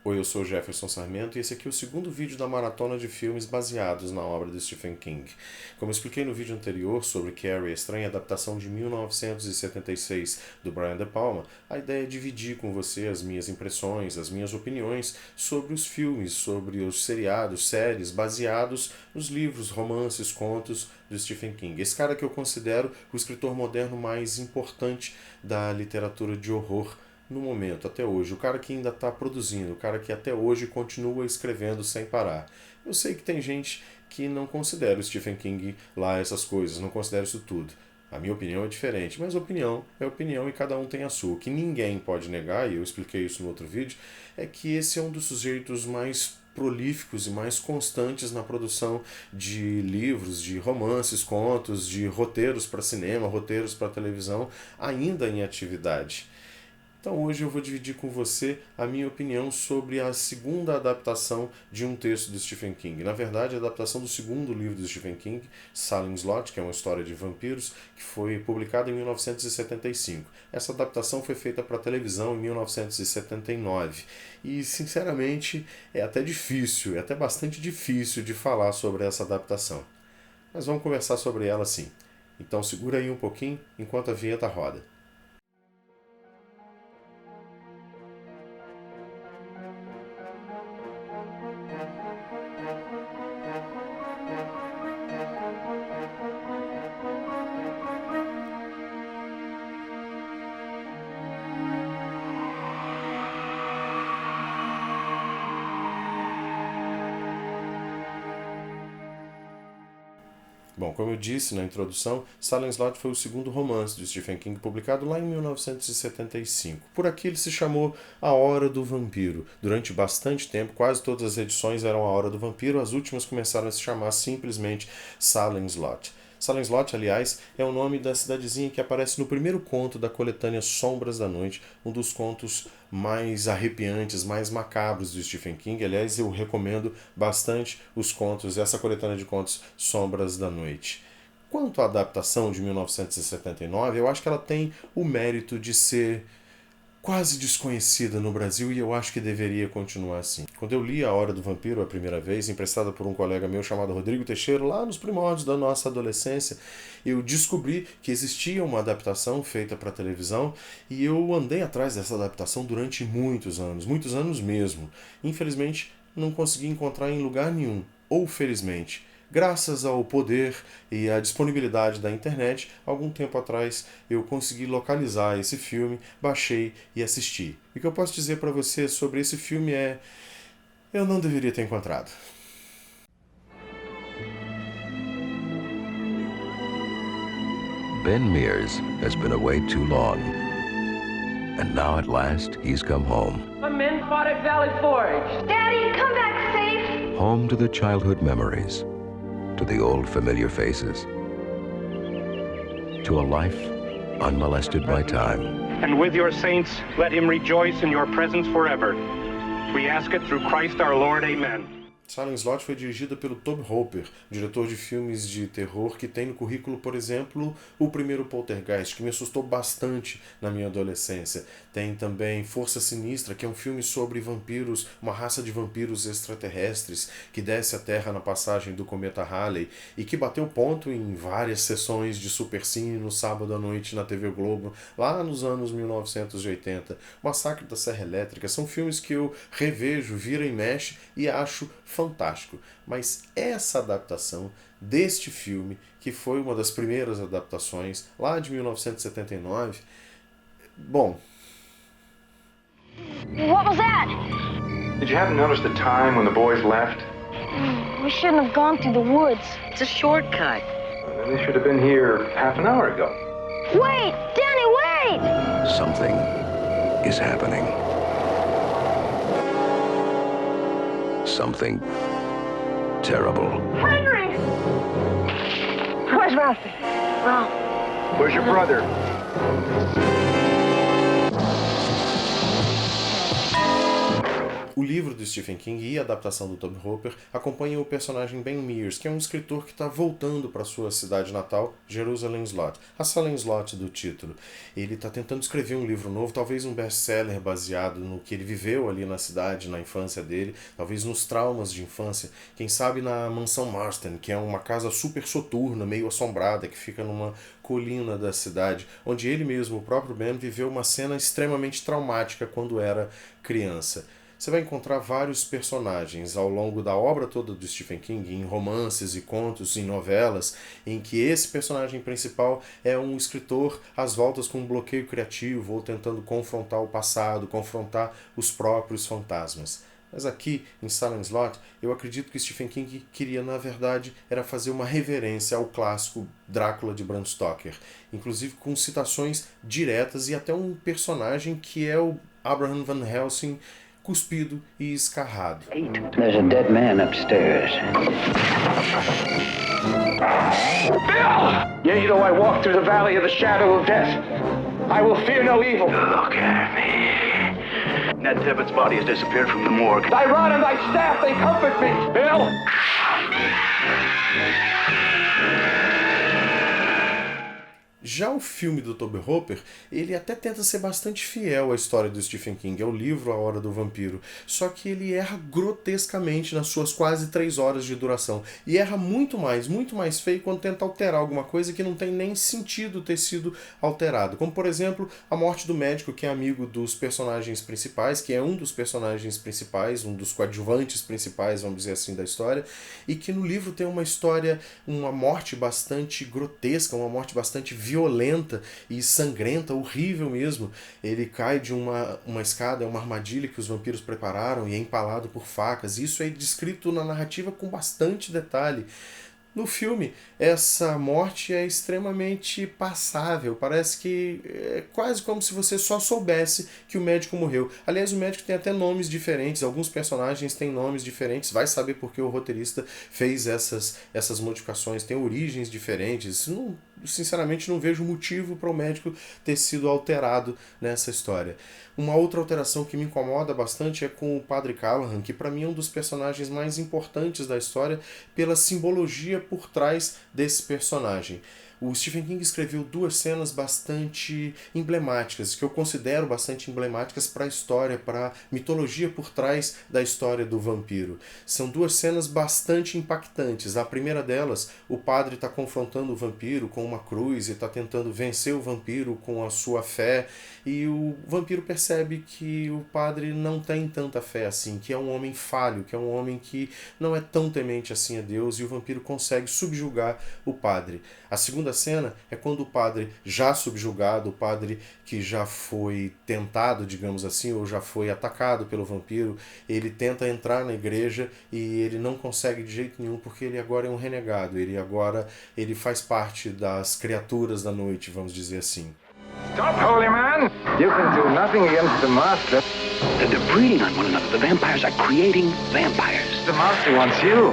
Oi, eu sou o Jefferson Sarmento e esse aqui é o segundo vídeo da maratona de filmes baseados na obra de Stephen King. Como eu expliquei no vídeo anterior sobre Carrie, a estranha adaptação de 1976 do Brian De Palma, a ideia é dividir com você as minhas impressões, as minhas opiniões sobre os filmes, sobre os seriados, séries baseados nos livros, romances, contos do Stephen King. Esse cara que eu considero o escritor moderno mais importante da literatura de horror no momento, até hoje, o cara que ainda está produzindo, o cara que até hoje continua escrevendo sem parar. Eu sei que tem gente que não considera o Stephen King lá essas coisas, não considera isso tudo. A minha opinião é diferente, mas opinião é opinião e cada um tem a sua. O que ninguém pode negar, e eu expliquei isso no outro vídeo, é que esse é um dos sujeitos mais prolíficos e mais constantes na produção de livros, de romances, contos, de roteiros para cinema, roteiros para televisão, ainda em atividade. Então hoje eu vou dividir com você a minha opinião sobre a segunda adaptação de um texto do Stephen King. Na verdade, a adaptação do segundo livro do Stephen King, Salem Slot, que é uma história de vampiros, que foi publicada em 1975. Essa adaptação foi feita para televisão em 1979. E, sinceramente, é até difícil, é até bastante difícil de falar sobre essa adaptação. Mas vamos conversar sobre ela sim. Então segura aí um pouquinho enquanto a vinheta roda. Bom, como eu disse na introdução, Salem Slot foi o segundo romance do Stephen King publicado lá em 1975. Por aqui ele se chamou A Hora do Vampiro. Durante bastante tempo, quase todas as edições eram A Hora do Vampiro, as últimas começaram a se chamar simplesmente Salem Slot. Salem Slot, aliás, é o nome da cidadezinha que aparece no primeiro conto da coletânea Sombras da Noite, um dos contos mais arrepiantes, mais macabros do Stephen King. Aliás, eu recomendo bastante os contos, essa coletânea de contos Sombras da Noite. Quanto à adaptação de 1979, eu acho que ela tem o mérito de ser quase desconhecida no Brasil e eu acho que deveria continuar assim. Quando eu li A Hora do Vampiro a primeira vez, emprestada por um colega meu chamado Rodrigo Teixeira, lá nos primórdios da nossa adolescência, eu descobri que existia uma adaptação feita para televisão e eu andei atrás dessa adaptação durante muitos anos mesmo. Infelizmente, não consegui encontrar em lugar nenhum, ou felizmente. Graças ao poder e à disponibilidade da internet, algum tempo atrás eu consegui localizar esse filme, baixei e assisti. E o que eu posso dizer para você sobre esse filme é: eu não deveria ter encontrado. Ben Mears has been away too long. And now at last he's come home. The men fought at Valley Forge. Daddy, come back safe. Home to the childhood memories. To the old familiar faces, to a life unmolested by time. And with your saints, let him rejoice in your presence forever. We ask it through Christ our Lord. Amen. Salem Slot foi dirigida pelo Tobe Hooper, diretor de filmes de terror que tem no currículo, por exemplo, o primeiro Poltergeist, que me assustou bastante na minha adolescência. Tem também Força Sinistra, que é um filme sobre vampiros, uma raça de vampiros extraterrestres que desce à Terra na passagem do cometa Halley e que bateu ponto em várias sessões de Supercine no sábado à noite na TV Globo, lá nos anos 1980. Massacre da Serra Elétrica, são filmes que eu revejo, vira e mexe e acho fantástico, mas essa adaptação deste filme, que foi uma das primeiras adaptações lá de 1979, bom. What was that? Did you happen to notice the time when the boys left? We shouldn't have gone through the woods. It's a shortcut. They should have been here half an hour ago. Wait! Danny, wait! Something is happening. Something terrible. Henry! Where's Ralphie? Ralph. Where's your brother? O livro do Stephen King e a adaptação do Tobe Hooper acompanham o personagem Ben Mears, que é um escritor que está voltando para sua cidade natal, Jerusalem Slot, a Salem Slot do título. Ele está tentando escrever um livro novo, talvez um best-seller baseado no que ele viveu ali na cidade, na infância dele, talvez nos traumas de infância, quem sabe na mansão Marston, que é uma casa super soturna, meio assombrada, que fica numa colina da cidade, onde ele mesmo, o próprio Ben, viveu uma cena extremamente traumática quando era criança. Você vai encontrar vários personagens ao longo da obra toda do Stephen King, em romances e contos, em novelas, em que esse personagem principal é um escritor às voltas com um bloqueio criativo ou tentando confrontar o passado, confrontar os próprios fantasmas. Mas aqui, em Salem Slot, eu acredito que Stephen King queria, na verdade, era fazer uma reverência ao clássico Drácula de Bram Stoker, inclusive com citações diretas e até um personagem que é o Abraham Van Helsing, cuspido e escarrado. There's a dead man upstairs. Bill! Yea, though I walk through the valley of the shadow of death, I will fear no evil. Look at me. Ned Tibbetts' body has disappeared from the morgue. Thy rod and thy staff, they comfort me. Bill! Já o filme do Tobe Hooper, ele até tenta ser bastante fiel à história do Stephen King, ao livro A Hora do Vampiro, só que ele erra grotescamente nas suas quase 3 horas de duração, e erra muito mais feio quando tenta alterar alguma coisa que não tem nem sentido ter sido alterado, como por exemplo, a morte do médico que é amigo dos personagens principais, que é um dos personagens principais, um dos coadjuvantes principais, vamos dizer assim, da história, e que no livro tem uma história, uma morte bastante grotesca, uma morte bastante violenta e sangrenta, horrível mesmo. Ele cai de uma escada, é uma armadilha que os vampiros prepararam e é empalado por facas. Isso é descrito na narrativa com bastante detalhe. No filme, essa morte é extremamente passável, parece que é quase como se você só soubesse que o médico morreu. Aliás, o médico tem até nomes diferentes, alguns personagens têm nomes diferentes, vai saber por que o roteirista fez essas modificações, tem origens diferentes. Sinceramente, não vejo motivo para o médico ter sido alterado nessa história. Uma outra alteração que me incomoda bastante é com o Padre Callahan, que para mim é um dos personagens mais importantes da história pela simbologia por trás desse personagem. O Stephen King escreveu 2 cenas bastante emblemáticas, que eu considero bastante emblemáticas para a história, para a mitologia por trás da história do vampiro. São 2 cenas bastante impactantes. A primeira delas, o padre está confrontando o vampiro com uma cruz e está tentando vencer o vampiro com a sua fé, e o vampiro percebe que o padre não tem tanta fé assim, que é um homem falho, que é um homem que não é tão temente assim a Deus, e o vampiro consegue subjugar o padre. A segunda cena é quando o padre, já subjugado, o padre que já foi tentado, digamos assim, ou já foi atacado pelo vampiro, ele tenta entrar na igreja e ele não consegue de jeito nenhum, porque ele agora é um renegado, ele faz parte das criaturas da noite, vamos dizer assim. Stop, holy man! You can do nothing against the master. They're breeding on one another. The vampires are creating vampires. The master wants you.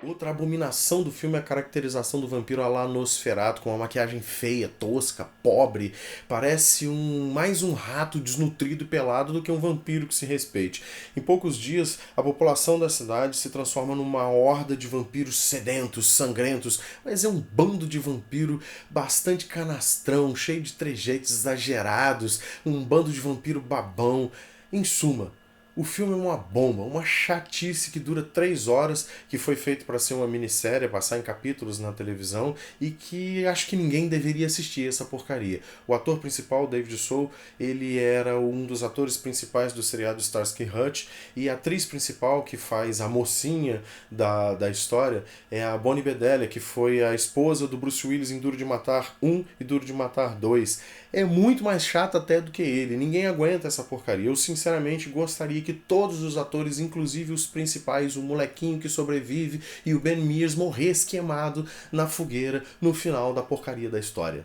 Outra abominação do filme é a caracterização do vampiro à la Nosferatu, com uma maquiagem feia, tosca, pobre. Parece mais um rato desnutrido e pelado do que um vampiro que se respeite. Em poucos dias, a população da cidade se transforma numa horda de vampiros sedentos, sangrentos, mas é um bando de vampiro bastante canastrão, cheio de trejeitos exagerados, um bando de vampiro babão. Em suma, o filme é uma bomba, uma chatice que dura 3 horas, que foi feito para ser uma minissérie, passar em capítulos na televisão, e que acho que ninguém deveria assistir essa porcaria. O ator principal, David Soul, ele era um dos atores principais do seriado Starsky Hutch, e a atriz principal, que faz a mocinha da história, é a Bonnie Bedelia, que foi a esposa do Bruce Willis em Duro de Matar 1 e Duro de Matar 2. É muito mais chata até do que ele, ninguém aguenta essa porcaria. Eu sinceramente gostaria que todos os atores, inclusive os principais, o molequinho que sobrevive e o Ben Mears, morresse queimado na fogueira no final da porcaria da história.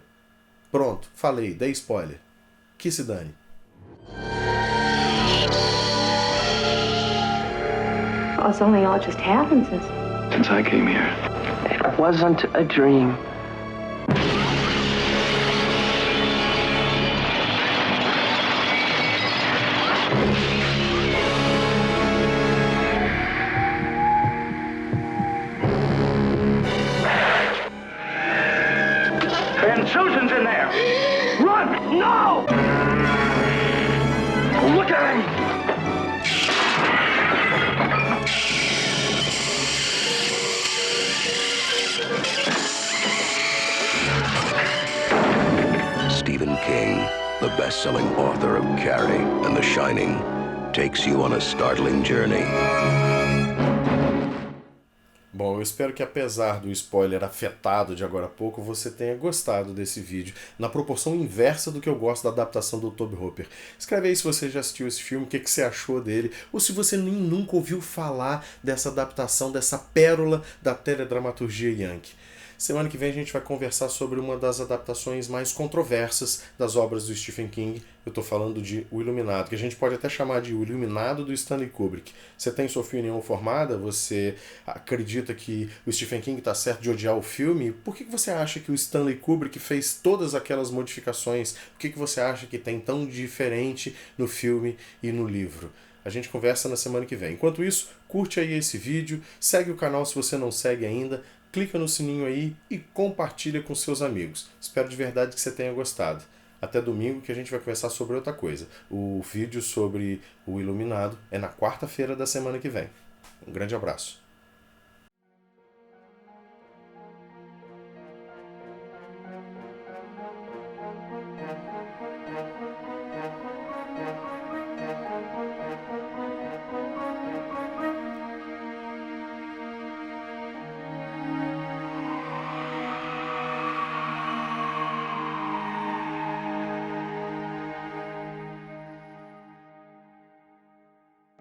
Pronto, falei, dei spoiler. Que se dane. Oh, it's only all just happened Since I came here. It wasn't a dream. best-selling author of Carrie and The Shining, takes you on a startling journey. Bom, eu espero que apesar do spoiler afetado de agora a pouco, você tenha gostado desse vídeo, na proporção inversa do que eu gosto da adaptação do Tobe Hooper. Escreve aí se você já assistiu esse filme, o que você achou dele, ou se você nem nunca ouviu falar dessa adaptação, dessa pérola da teledramaturgia Yankee. Semana que vem a gente vai conversar sobre uma das adaptações mais controversas das obras do Stephen King. Eu estou falando de O Iluminado, que a gente pode até chamar de O Iluminado do Stanley Kubrick. Você tem sua opinião formada? Você acredita que o Stephen King está certo de odiar o filme? Por que você acha que o Stanley Kubrick fez todas aquelas modificações? O que você acha que tem tão diferente no filme e no livro? A gente conversa na semana que vem. Enquanto isso, curte aí esse vídeo, segue o canal se você não segue ainda, clica no sininho aí e compartilha com seus amigos. Espero de verdade que você tenha gostado. Até domingo que a gente vai conversar sobre outra coisa. O vídeo sobre O Iluminado é na quarta-feira da semana que vem. Um grande abraço.